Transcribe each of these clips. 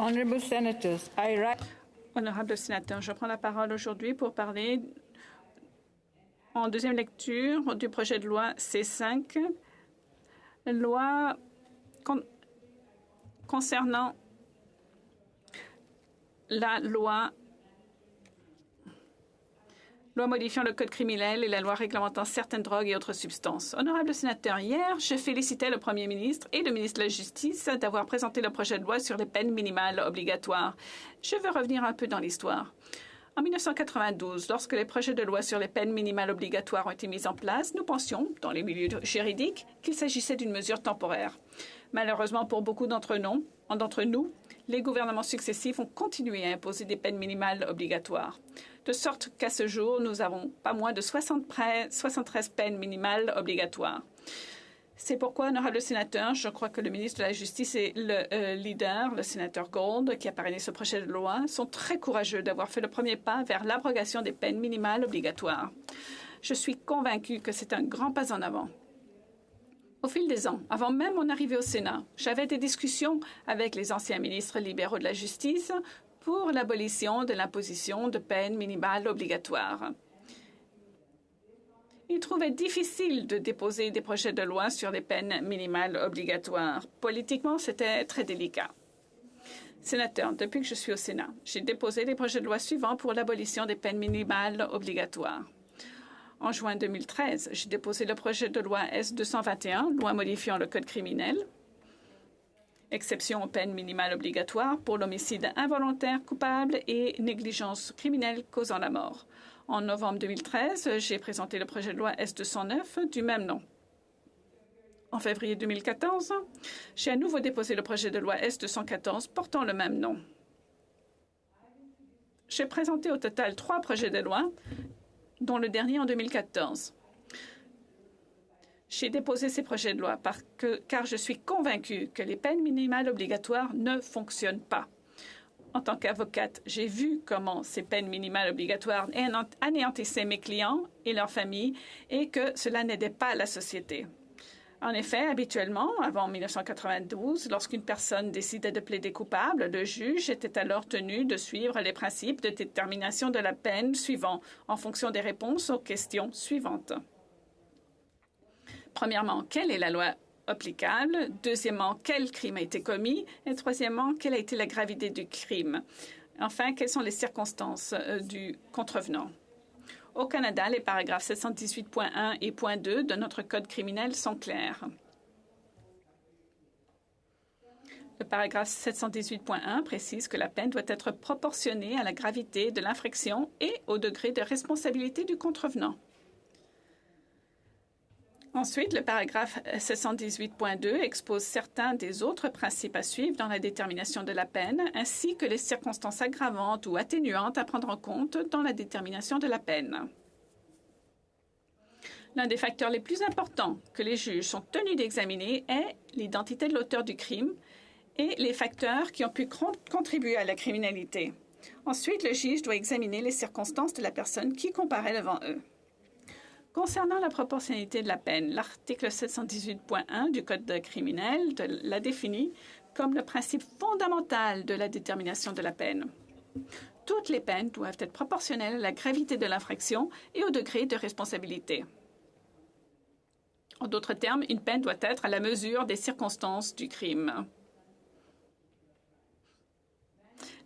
Honourable Senators, Honorables sénateurs, je prends la parole aujourd'hui pour parler en deuxième lecture du projet de loi C5, loi concernant la loi modifiant le code criminel et la loi réglementant certaines drogues et autres substances. Honorables sénateurs, hier, je félicitais le Premier ministre et le ministre de la Justice d'avoir présenté le projet de loi sur les peines minimales obligatoires. Je veux revenir un peu dans l'histoire. En 1992, lorsque les projets de loi sur les peines minimales obligatoires ont été mis en place, nous pensions, dans les milieux juridiques, qu'il s'agissait d'une mesure temporaire. Malheureusement pour beaucoup d'entre nous, les gouvernements successifs ont continué à imposer des peines minimales obligatoires. De sorte qu'à ce jour, nous n'avons pas moins de 73 peines minimales obligatoires. C'est pourquoi, honorables sénateurs, je crois que le ministre de la Justice et le leader, le sénateur Gold, qui a parrainé ce projet de loi, sont très courageux d'avoir fait le premier pas vers l'abrogation des peines minimales obligatoires. Je suis convaincue que c'est un grand pas en avant. Au fil des ans, avant même mon arrivée au Sénat, j'avais des discussions avec les anciens ministres libéraux de la Justice pour l'abolition de l'imposition de peines minimales obligatoires. Ils trouvaient difficile de déposer des projets de loi sur des peines minimales obligatoires. Politiquement, c'était très délicat. Sénateur, depuis que je suis au Sénat, j'ai déposé les projets de loi suivants pour l'abolition des peines minimales obligatoires. En juin 2013, j'ai déposé le projet de loi S-221, loi modifiant le code criminel, exception aux peines minimales obligatoires pour l'homicide involontaire coupable et négligence criminelle causant la mort. En novembre 2013, j'ai présenté le projet de loi S-209 du même nom. En février 2014, j'ai à nouveau déposé le projet de loi S-214 portant le même nom. J'ai présenté au total 3 projets de loi, dont le dernier en 2014. J'ai déposé ces projets de loi car je suis convaincue que les peines minimales obligatoires ne fonctionnent pas. En tant qu'avocate, j'ai vu comment ces peines minimales obligatoires anéantissaient mes clients et leurs familles et que cela n'aidait pas la société. En effet, habituellement, avant 1992, lorsqu'une personne décidait de plaider coupable, le juge était alors tenu de suivre les principes de détermination de la peine suivants en fonction des réponses aux questions suivantes. Premièrement, quelle est la loi applicable? Deuxièmement, quel crime a été commis? Et troisièmement, quelle a été la gravité du crime? Enfin, quelles sont les circonstances du contrevenant? Au Canada, les paragraphes 718.1 et .2 de notre Code criminel sont clairs. Le paragraphe 718.1 précise que la peine doit être proportionnée à la gravité de l'infraction et au degré de responsabilité du contrevenant. Ensuite, le paragraphe 718.2 expose certains des autres principes à suivre dans la détermination de la peine, ainsi que les circonstances aggravantes ou atténuantes à prendre en compte dans la détermination de la peine. L'un des facteurs les plus importants que les juges sont tenus d'examiner est l'identité de l'auteur du crime et les facteurs qui ont pu contribuer à la criminalité. Ensuite, le juge doit examiner les circonstances de la personne qui comparaît devant eux. Concernant la proportionnalité de la peine, l'article 718.1 du Code criminel la définit comme le principe fondamental de la détermination de la peine. Toutes les peines doivent être proportionnelles à la gravité de l'infraction et au degré de responsabilité. En d'autres termes, une peine doit être à la mesure des circonstances du crime.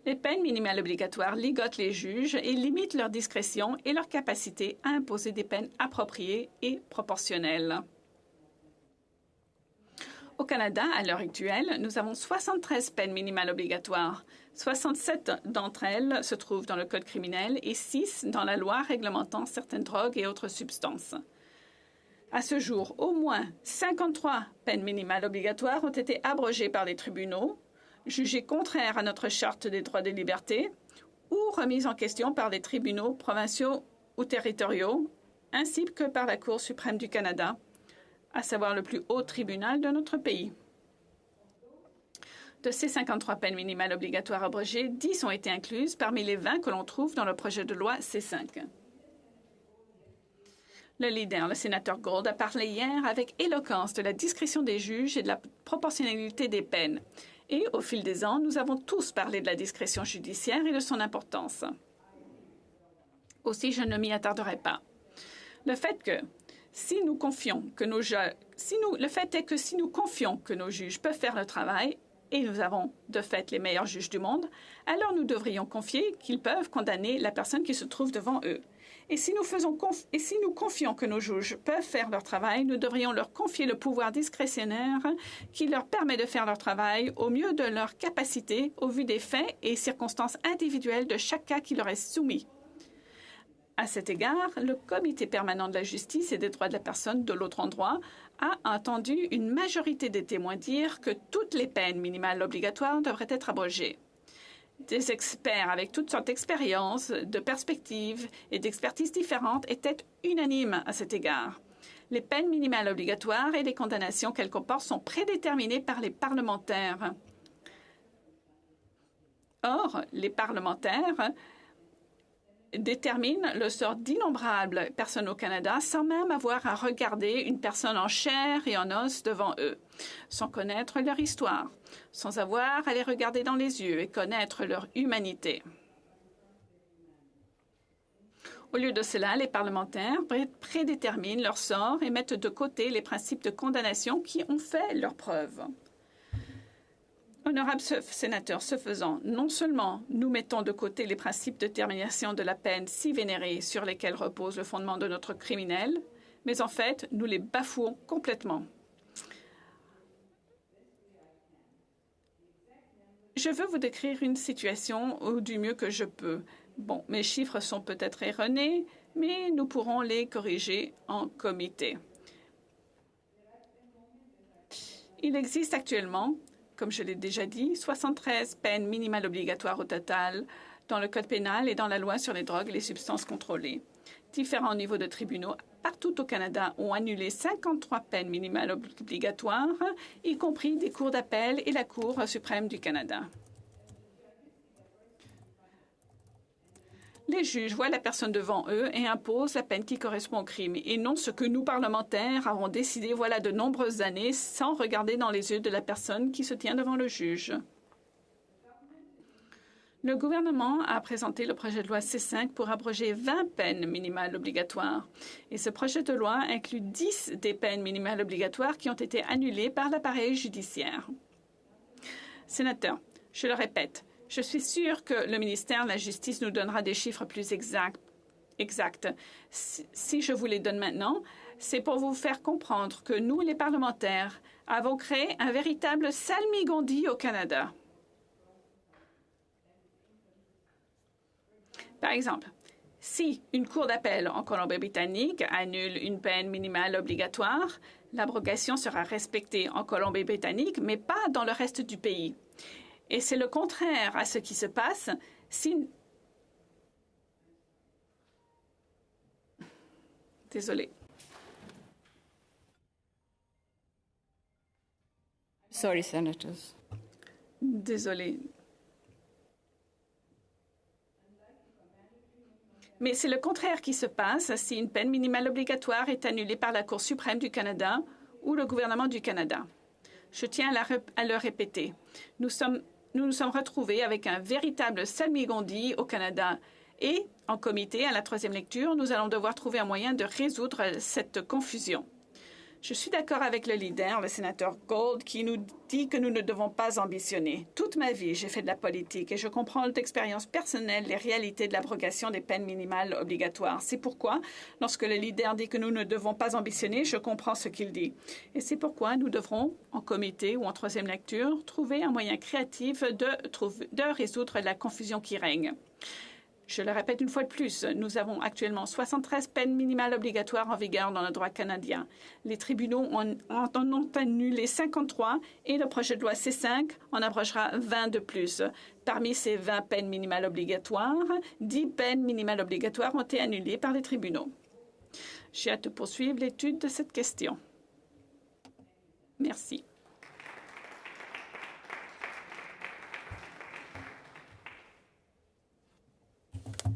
Les peines minimales obligatoires ligotent les juges et limitent leur discrétion et leur capacité à imposer des peines appropriées et proportionnelles. Au Canada, à l'heure actuelle, nous avons 73 peines minimales obligatoires. 67 d'entre elles se trouvent dans le Code criminel et 6 dans la loi réglementant certaines drogues et autres substances. À ce jour, au moins 53 peines minimales obligatoires ont été abrogées par les tribunaux, jugées contraires à notre Charte des droits et libertés ou remises en question par les tribunaux provinciaux ou territoriaux, ainsi que par la Cour suprême du Canada, à savoir le plus haut tribunal de notre pays. De ces 53 peines minimales obligatoires abrogées, 10 ont été incluses parmi les 20 que l'on trouve dans le projet de loi C5. Le leader, le sénateur Gold, a parlé hier avec éloquence de la discrétion des juges et de la proportionnalité des peines. Et au fil des ans, nous avons tous parlé de la discrétion judiciaire et de son importance. Aussi, je ne m'y attarderai pas. Le fait est que si nous confions que nos juges peuvent faire le travail, et nous avons de fait les meilleurs juges du monde, alors nous devrions confier qu'ils peuvent condamner la personne qui se trouve devant eux. Et si nous confions que nos juges peuvent faire leur travail, nous devrions leur confier le pouvoir discrétionnaire qui leur permet de faire leur travail au mieux de leur capacité au vu des faits et circonstances individuelles de chaque cas qui leur est soumis. À cet égard, le Comité permanent de la justice et des droits de la personne de l'autre endroit a entendu une majorité des témoins dire que toutes les peines minimales obligatoires devraient être abrogées. Des experts avec toutes sortes d'expériences, de perspectives et d'expertises différentes étaient unanimes à cet égard. Les peines minimales obligatoires et les condamnations qu'elles comportent sont prédéterminées par les parlementaires. Or, les parlementaires déterminent le sort d'innombrables personnes au Canada sans même avoir à regarder une personne en chair et en os devant eux, sans connaître leur histoire, sans avoir à les regarder dans les yeux et connaître leur humanité. Au lieu de cela, les parlementaires prédéterminent leur sort et mettent de côté les principes de condamnation qui ont fait leurs preuves. Honorables sénateurs, ce faisant, non seulement nous mettons de côté les principes de détermination de la peine si vénérés sur lesquels repose le fondement de notre criminel, mais en fait, nous les bafouons complètement. Je veux vous décrire une situation du mieux que je peux. Bon, mes chiffres sont peut-être erronés, mais nous pourrons les corriger en comité. Il existe actuellement, comme je l'ai déjà dit, 73 peines minimales obligatoires au total dans le Code pénal et dans la loi sur les drogues et les substances contrôlées. Différents niveaux de tribunaux partout au Canada ont annulé 53 peines minimales obligatoires, y compris des cours d'appel et la Cour suprême du Canada. Les juges voient la personne devant eux et imposent la peine qui correspond au crime, et non ce que nous, parlementaires, avons décidé voilà de nombreuses années sans regarder dans les yeux de la personne qui se tient devant le juge. Le gouvernement a présenté le projet de loi C5 pour abroger 20 peines minimales obligatoires, et ce projet de loi inclut 10 des peines minimales obligatoires qui ont été annulées par l'appareil judiciaire. Sénateur, je le répète, je suis sûre que le ministère de la Justice nous donnera des chiffres plus exacts. Si je vous les donne maintenant, c'est pour vous faire comprendre que nous, les parlementaires, avons créé un véritable salmigondis au Canada. Par exemple, si une cour d'appel en Colombie-Britannique annule une peine minimale obligatoire, l'abrogation sera respectée en Colombie-Britannique, mais pas dans le reste du pays. Et c'est le contraire à ce qui se passe si... Désolée. Sorry, Senators. Désolée. Mais c'est le contraire qui se passe si une peine minimale obligatoire est annulée par la Cour suprême du Canada ou le gouvernement du Canada. Je tiens à le répéter. Nous nous sommes retrouvés avec un véritable salmigondis au Canada. Et, en comité, à la troisième lecture, nous allons devoir trouver un moyen de résoudre cette confusion. Je suis d'accord avec le leader, le sénateur Gold, qui nous dit que nous ne devons pas ambitionner. Toute ma vie, j'ai fait de la politique et je comprends d'expérience personnelle les réalités de l'abrogation des peines minimales obligatoires. C'est pourquoi, lorsque le leader dit que nous ne devons pas ambitionner, je comprends ce qu'il dit. Et c'est pourquoi nous devrons, en comité ou en troisième lecture, trouver un moyen créatif de résoudre la confusion qui règne. Je le répète une fois de plus, nous avons actuellement 73 peines minimales obligatoires en vigueur dans le droit canadien. Les tribunaux en ont annulé 53 et le projet de loi C5 en abrogera 20 de plus. Parmi ces 20 peines minimales obligatoires, 10 peines minimales obligatoires ont été annulées par les tribunaux. J'ai hâte de poursuivre l'étude de cette question. Merci.